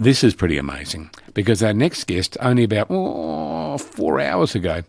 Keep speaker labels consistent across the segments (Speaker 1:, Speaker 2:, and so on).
Speaker 1: this is pretty amazing because our next guest, only about 4 hours ago,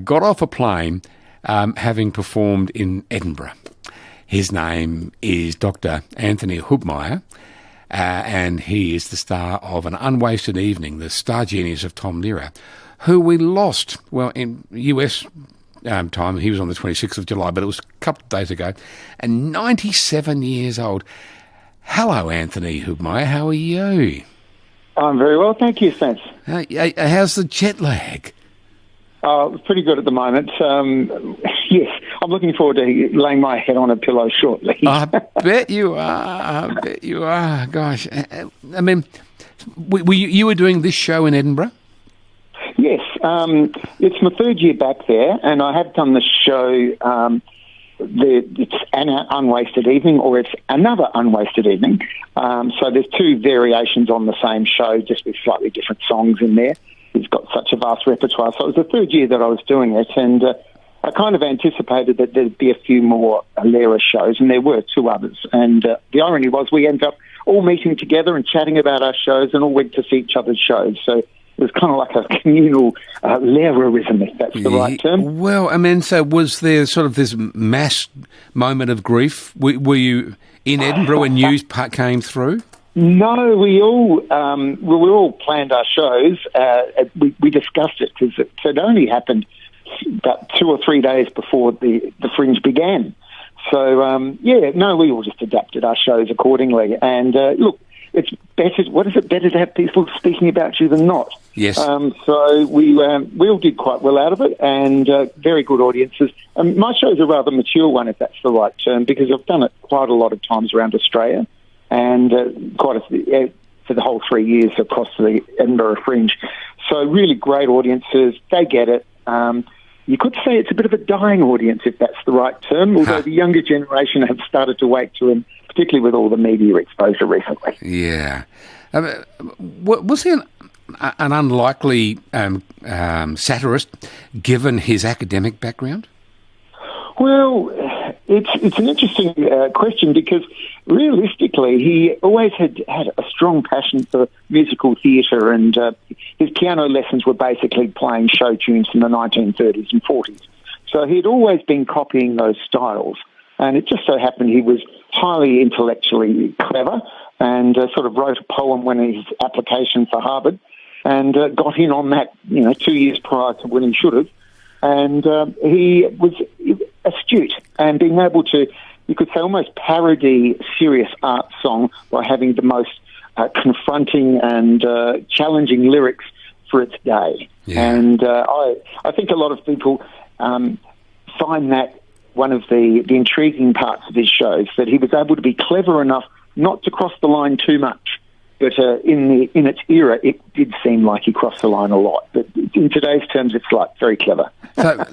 Speaker 1: got off a plane having performed in Edinburgh. His name is Dr. Anthony Hubmaier, and he is the star of An Unwasted Evening, the star genius of Tom Lehrer, who we lost, well, in US time. He was on the 26th of July, but it was a couple of days ago, and 97 years old. Hello, Anthony Hubmaier. How are you?
Speaker 2: I'm very well, thank you, Spence.
Speaker 1: How's the jet lag?
Speaker 2: Pretty good at the moment. Yes, I'm looking forward to laying my head on a pillow shortly.
Speaker 1: I bet you are. Gosh. I mean, you were doing this show in Edinburgh?
Speaker 2: Yes. It's my third year back there, and I have done the show, it's An Unwasted Evening, or it's Another Unwasted Evening. So there's two variations on the same show, just with slightly different songs in there. It's got such a vast repertoire. So it was the third year that I was doing it, and I kind of anticipated that there'd be a few more Lehrer shows, and there were two others. And the irony was we ended up all meeting together and chatting about our shows and all went to see each other's shows. So it was kind of like a communal Lehrerism, if that's the right term.
Speaker 1: Well, I mean, so was there sort of this mass moment of grief? Were you in Edinburgh when news came through?
Speaker 2: No, we all planned our shows. We discussed it because it had only happened about 2 or 3 days before the Fringe began. So, we all just adapted our shows accordingly. And look, it's better. What is it better to have people speaking about you than not?
Speaker 1: Yes.
Speaker 2: So we all did quite well out of it, and very good audiences. My show's a rather mature one, if that's the right term, because I've done it quite a lot of times around Australia. And for the whole 3 years across the Edinburgh Fringe. So really great audiences. They get it. You could say it's a bit of a dying audience, if that's the right term, although the younger generation have started to wake to him, particularly with all the media exposure recently.
Speaker 1: Yeah. Was he an unlikely satirist, given his academic background?
Speaker 2: Well, it's an interesting question because realistically he always had a strong passion for musical theatre, and his piano lessons were basically playing show tunes from the 1930s and 40s. So he'd always been copying those styles, and it just so happened he was highly intellectually clever and sort of wrote a poem when his application for Harvard and got in on that 2 years prior to when he should have. And he was astute and being able to, you could say, almost parody serious art song by having the most confronting and challenging lyrics for its day. Yeah. And I think a lot of people find that one of the intriguing parts of his shows, that he was able to be clever enough not to cross the line too much. But in its era, it did seem like he crossed the line a lot. But in today's terms, it's like very clever.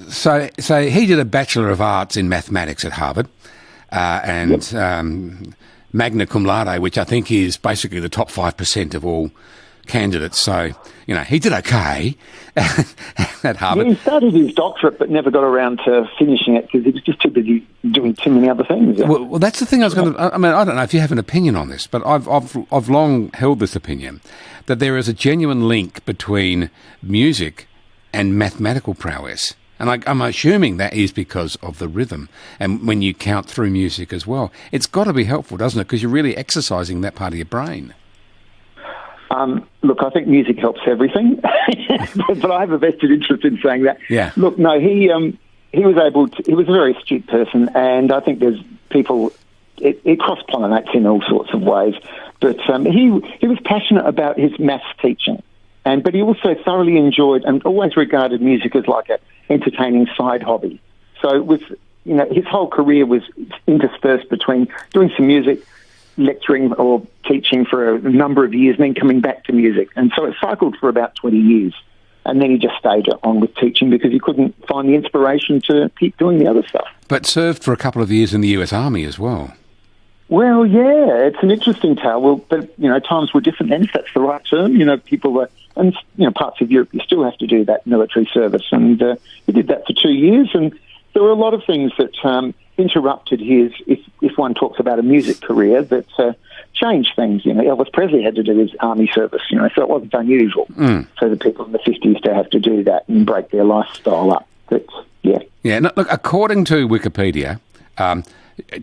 Speaker 1: So he did a Bachelor of Arts in Mathematics at Harvard, and magna cum laude, which I think is basically the top 5% of all candidates. So, he did okay at Harvard.
Speaker 2: Yeah, he started his doctorate but never got around to finishing it because he was just too busy doing too many other things. Yeah.
Speaker 1: Well, that's the thing I was going to... I mean, I don't know if you have an opinion on this, but I've long held this opinion, that there is a genuine link between music and mathematical prowess. And I'm assuming that is because of the rhythm. And when you count through music as well, it's got to be helpful, doesn't it? Because you're really exercising that part of your brain.
Speaker 2: Look, I think music helps everything, but I have a vested interest in saying that.
Speaker 1: Yeah.
Speaker 2: Look, no, he was able to, he was a very astute person, and I think there's people, it cross-pollinates in all sorts of ways, but he was passionate about his maths teaching, but he also thoroughly enjoyed and always regarded music as like an entertaining side hobby. So it was, his whole career was interspersed between doing some music, lecturing or teaching for a number of years, and then coming back to music. And so it cycled for about 20 years. And then he just stayed on with teaching because he couldn't find the inspiration to keep doing the other stuff.
Speaker 1: But served for a couple of years in the US Army as well.
Speaker 2: Well, yeah, it's an interesting tale. Well, but, times were different then, if that's the right term. People were, and, parts of Europe, you still have to do that military service. And he did that for 2 years. And there were a lot of things that interrupted his, if one talks about a music career, that changed things. Elvis Presley had to do his army service, so it wasn't unusual for the people in the 50s to have to do that and break their lifestyle up. But, yeah.
Speaker 1: Yeah, no, look, according to Wikipedia,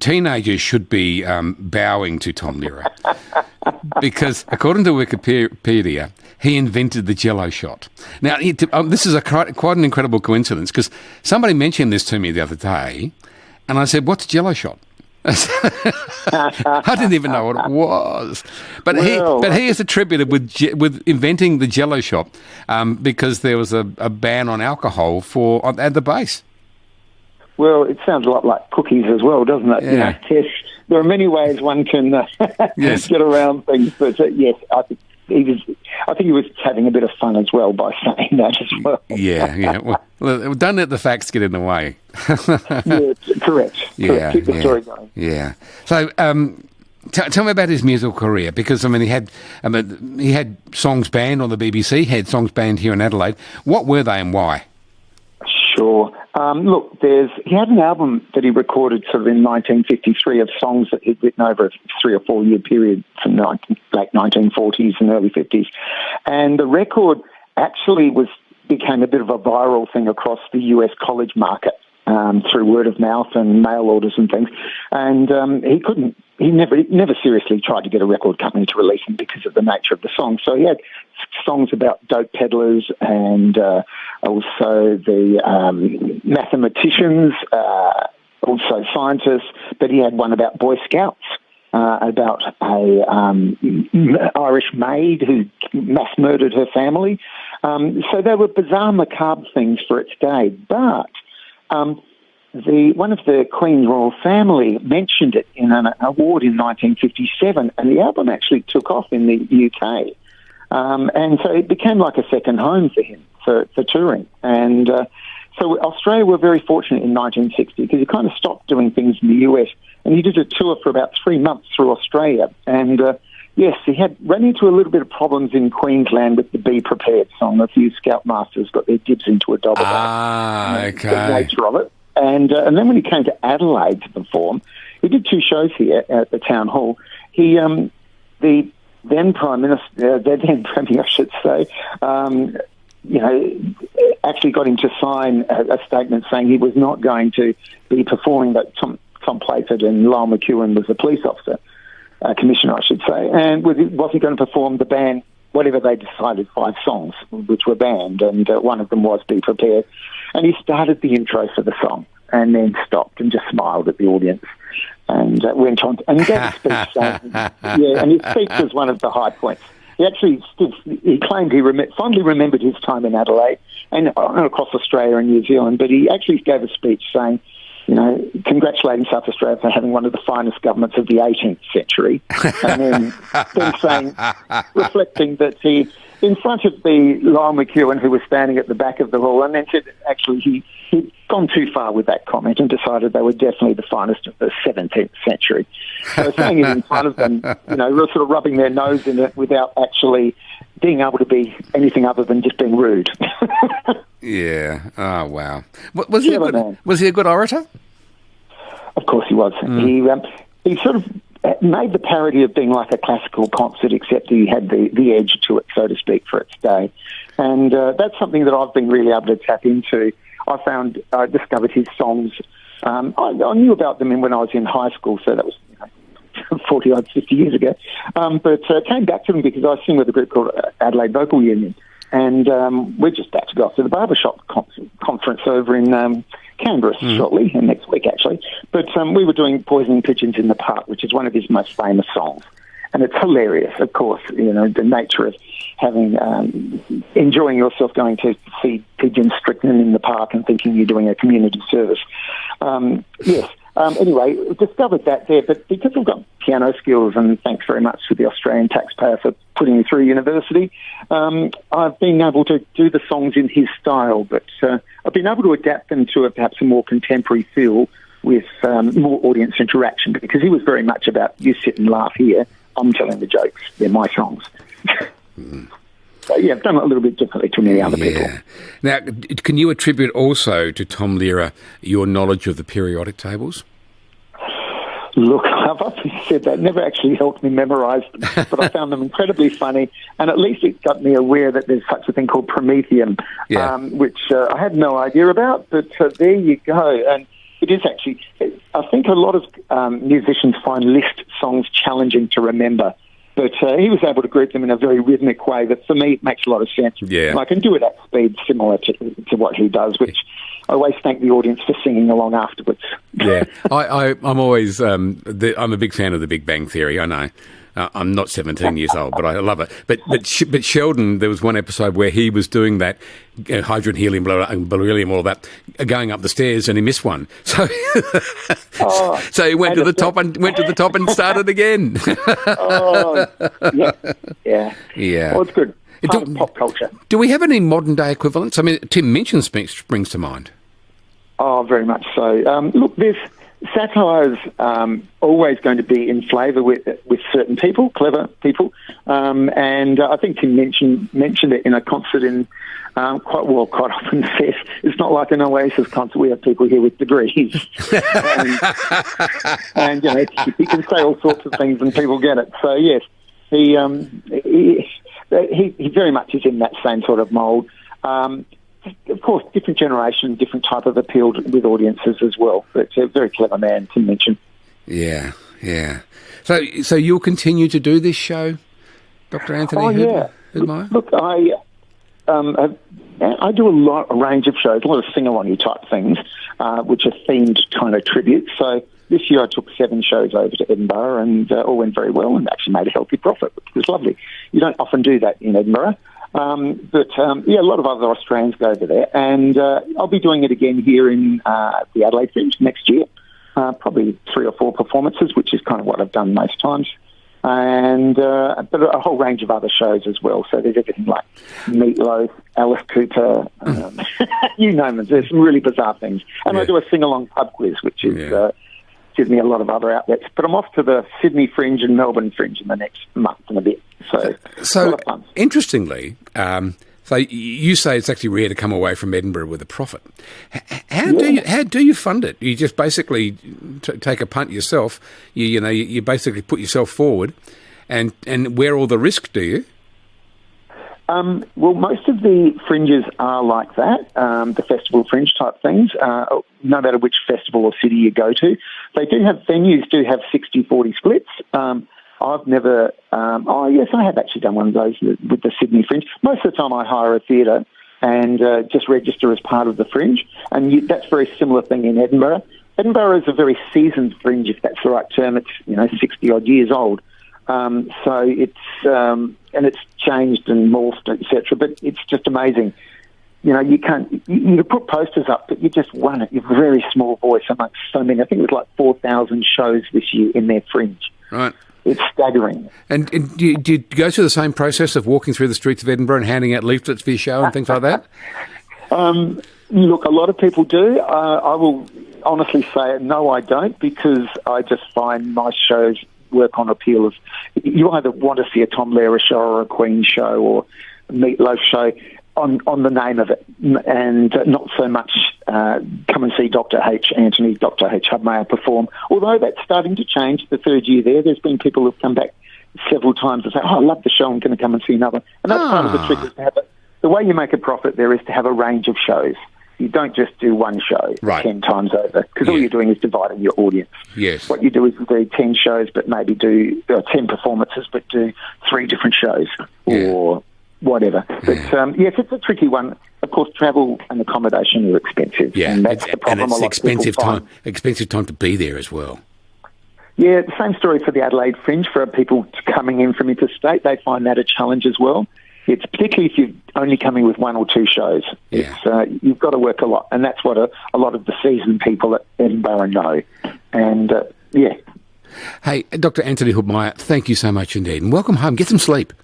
Speaker 1: teenagers should be bowing to Tom Lehrer because, according to Wikipedia, he invented the Jello shot. Now, this is quite an incredible coincidence because somebody mentioned this to me the other day, and I said, "What's Jello shot?" I didn't even know what it was, but he is attributed with inventing the Jello shot because there was a ban on alcohol at the base.
Speaker 2: Well, it sounds a lot like cookies as well, doesn't it?
Speaker 1: Yeah.
Speaker 2: Tess, there are many ways one can get around things, but yes, I think he was having a bit of fun as well by saying that as well.
Speaker 1: Yeah. Well, don't let the facts get in the way.
Speaker 2: Yeah, correct.
Speaker 1: Yeah,
Speaker 2: Keep the story going.
Speaker 1: Yeah. So, tell me about his musical career, because he had songs banned on the BBC, he had songs banned here in Adelaide. What were they and why?
Speaker 2: Sure. Look, he had an album that he recorded sort of in 1953 of songs that he'd written over a 3 or 4 year period from late 1940s and early 50s. And the record actually became a bit of a viral thing across the US college market through word of mouth and mail orders and things. And he never seriously tried to get a record company to release them because of the nature of the song. So he had songs about dope peddlers and also the mathematicians, also scientists, but he had one about Boy Scouts, about a Irish maid who mass murdered her family. So they were bizarre, macabre things for its day. But one of the Queen's royal family mentioned it in an award in 1957, and the album actually took off in the UK. And so it became like a second home for him for touring. And so Australia were very fortunate in 1960 because he kind of stopped doing things in the US, and he did a tour for about 3 months through Australia. And yes, he ran into a little bit of problems in Queensland with the Be Prepared song. A few Scoutmasters got their dibs into a double.
Speaker 1: Okay.
Speaker 2: The nature of it. And then when he came to Adelaide to perform, he did 2 shows here at the Town Hall. The then Prime Minister, then Premier, I should say, actually got him to sign a statement saying he was not going to be performing, that Tom Playford and Lyle McEwen was the police officer, commissioner, I should say, and wasn't going to perform the band, whatever they decided, 5 songs, which were banned, and one of them was Be Prepared. And he started the intro for the song and then stopped and just smiled at the audience and went on. And he gave a speech saying, and his speech was one of the high points. He actually he claimed he fondly remembered his time in Adelaide and across Australia and New Zealand, but he actually gave a speech saying, congratulating South Australia for having one of the finest governments of the 18th century. And then saying, reflecting that he, in front of the Lyle McEwen, who was standing at the back of the hall, and then said actually he'd gone too far with that comment and decided they were definitely the finest of the 17th century. So saying it in front of them, real sort of rubbing their nose in it without actually being able to be anything other than just being rude.
Speaker 1: Yeah. Oh, wow. Was he a good orator?
Speaker 2: Of course he was. He sort of made the parody of being like a classical concert, except he had the edge to it, so to speak, for its day. And that's something that I've been really able to tap into. I discovered his songs. I knew about them when I was in high school, so that was 40-odd, 50 years ago. But came back to them because I sing with a group called Adelaide Vocal Union. And we're just about to go off to the barbershop conference over in Canberra shortly, and next week actually. But we were doing Poisoning Pigeons in the Park, which is one of his most famous songs. And it's hilarious, of course, the nature of having, enjoying yourself going to see pigeons stricken in the park and thinking you're doing a community service. Yes. Anyway, discovered that there, but because I've got piano skills, and thanks very much to the Australian taxpayer for putting me through university, I've been able to do the songs in his style, but I've been able to adapt them to perhaps a more contemporary feel with more audience interaction, because he was very much about, you sit and laugh here, I'm telling the jokes, they're my songs. So, yeah, I've done it a little bit differently to many other people.
Speaker 1: Now, can you attribute also to Tom Lehrer your knowledge of the periodic tables?
Speaker 2: Look, I've often said that never actually helped me memorise them, but I found them incredibly funny, and at least it got me aware that there's such a thing called Promethean, which I had no idea about, but there you go. And it is actually, I think a lot of musicians find list songs challenging to remember, but he was able to group them in a very rhythmic way that, for me, makes a lot of sense.
Speaker 1: Yeah.
Speaker 2: And I can do it at speed similar to what he does, which I always thank the audience for singing along afterwards.
Speaker 1: Yeah, I'm always I'm a big fan of The Big Bang Theory. I know I'm not 17 years old, but I love it. But Sheldon, there was one episode where he was doing that hydrogen, helium, beryllium, all that, going up the stairs, and he missed one. So so he went to the top and started again. Yeah.
Speaker 2: Well, it's good. Pop culture.
Speaker 1: Do we have any modern day equivalents? I mean, Tim Minchin springs to mind.
Speaker 2: Oh, very much so. Look, there's satire's always going to be in flavour with certain people, clever people, and I think Tim mentioned it in a concert in quite often says it's not like an Oasis concert. We have people here with degrees, and he can say all sorts of things and people get it. So yes, he very much is in that same sort of mould. Of course, different generation, different type of appeal with audiences as well. But a very clever man to mention.
Speaker 1: Yeah. So you'll continue to do this show, Dr. Anthony?
Speaker 2: Oh, yeah. Look, I do a range of shows, a lot of sing-along type things, which are themed kind of tributes. So this year I took 7 shows over to Edinburgh, and all went very well and actually made a healthy profit, which was lovely. You don't often do that in Edinburgh. But a lot of other Australians go over there, and I'll be doing it again here in the Adelaide Fringe next year, probably 3 or 4 performances, which is kind of what I've done most times, and but a whole range of other shows as well. So there's everything like Meatloaf, Alice Cooper, you name it. There's some really bizarre things, and I do a sing-along pub quiz, which is gives me a lot of other outlets. But I'm off to the Sydney Fringe and Melbourne Fringe in the next month and a bit. So
Speaker 1: interestingly, so you say it's actually rare to come away from Edinburgh with a profit. How do you fund it? You just basically take a punt yourself. You basically put yourself forward, and wear all the risk, do you?
Speaker 2: Well, most of the fringes are like that, the festival fringe type things, no matter which festival or city you go to. Venues do have 60-40 splits. I've never, I have actually done one of those with the Sydney Fringe. Most of the time I hire a theatre and just register as part of the fringe, and that's a very similar thing in Edinburgh. Edinburgh is a very seasoned fringe, if that's the right term. It's 60-odd years old. So it's and it's changed and morphed, etc. But it's just amazing. You put posters up, but you just won it. You've a very small voice amongst so many. I think it was like 4,000 shows this year in their fringe.
Speaker 1: Right.
Speaker 2: It's staggering.
Speaker 1: And do you go through the same process of walking through the streets of Edinburgh and handing out leaflets for your show and things like that?
Speaker 2: Look, a lot of people do. I will honestly say no, I don't, because I just find my shows work on appeal of, you either want to see a Tom Lehrer show or a Queen show or a Meatloaf show on the name of it, and not so much come and see Dr.H. Anthony, Dr.H. Hubmayer perform, although that's starting to change. The third year there's been people who've come back several times and say, I love the show, I'm going to come and see another. And that's part of the trick, is to have the way you make a profit there is to have a range of shows. You don't just do one show 10 times over, because all you're doing is dividing your audience. Yes. What you do is you do 10 shows, but maybe do 10 performances, but do 3 different shows or whatever. But yes, it's a tricky one. Of course, travel and accommodation are expensive. Yeah, and that's the problem.
Speaker 1: And it's expensive time to be there as well.
Speaker 2: Yeah, the same story for the Adelaide Fringe. For people coming in from interstate, they find that a challenge as well. It's particularly if you're only coming with 1 or 2 shows. Yeah. It's, you've got to work a lot, and that's what a lot of the seasoned people at Edinburgh know. And,
Speaker 1: Hey, Dr. Anthony Hubmayer, thank you so much indeed, and welcome home. Get some sleep.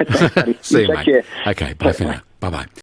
Speaker 2: Thanks, buddy.
Speaker 1: See you,
Speaker 2: mate. Care.
Speaker 1: Okay, bye for now. Bye-bye.